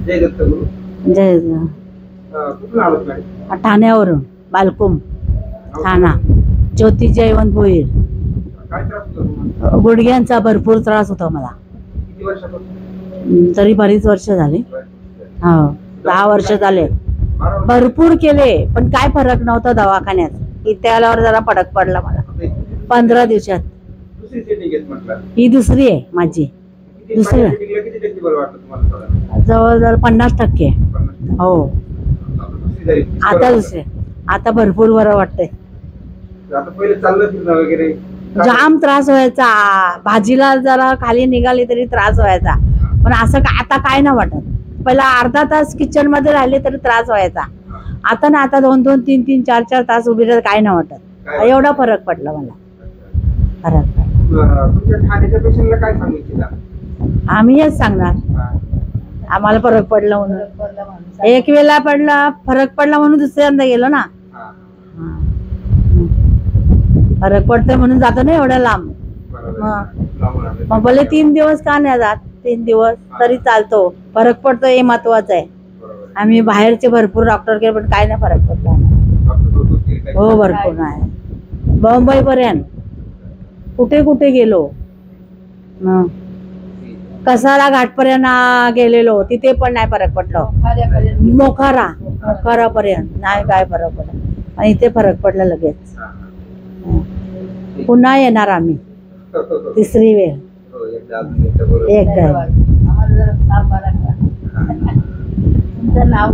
जय दत्त गुरु. जय कुठून आलात मॅडम? ठाण्यावरून बालकुम ठाणा. ज्योती जयवंत भोईर. काय त्रास होता तुम्हाला? गुडघ्यांचा भरपूर त्रास होता मला. किती वर्षापासून? तरी बरीच वर्ष झाली. हो 10 वर्ष झाले. 12 वर्ष. भरपूर केले पण काय फरक नव्हता दवाखान्यात. इथे आल्यावर जरा फरक पडला मला 15 दिवसात. दुसरी सेटिंग घेत म्हटलं. ही दुसरी आहे माझी. किती दुसरी. पहिल्या सेटिंगला किती टक्के बरं वाटलं तुम्हाला साधारण? जवळजवळ 50%. 50%. हो आता दुसरी झाली. आता दुसरे. आता भरपूर बरं वाटतंय. आता पहिले चाललं फिरणं वगैरे जाम त्रास व्हायचा. भाजीला जरा खाली निघाली तरी त्रास व्हायचा. पण असं आता काय नाही वाटत. पहिला अर्धा तास किचन मध्ये राहिले तरी त्रास व्हायचा. आता ना आता 2-2, 3-3, 4-4 तास उभी राहिलं काय नाही वाटत. एवढा फरक पडला मला. फरक पडला. तुमच्या ठाण्याच्या पेशंटला काय सांगितलं? आम्ही हेच सांगणार आम्हाला फरक पडला म्हणून. एक वेळा पडला फरक पडला म्हणून दुसऱ्यांदा गेलो ना. फरक पडतोय म्हणून जातो ना एवढ्या लांब. मग बोले 3 दिवस का नाही जात. 3 दिवस तरी चालतो. फरक पडतो हे महत्वाचं आहे. आम्ही बाहेरचे भरपूर डॉक्टर केले पण काय नाही फरक पडला. हो भरपूर नाही. मुंबई पर्यंत कुठे कुठे गेलो. कसारा घाटपर्यंत गेलेलो तिथे पण नाही फरक पडला. मोखारा पर्यंत नाही काय फरक पडला. आणि इथे फरक पडला लगेच. पुन्हा येणार आम्ही 3री वेळ. एकदा नाव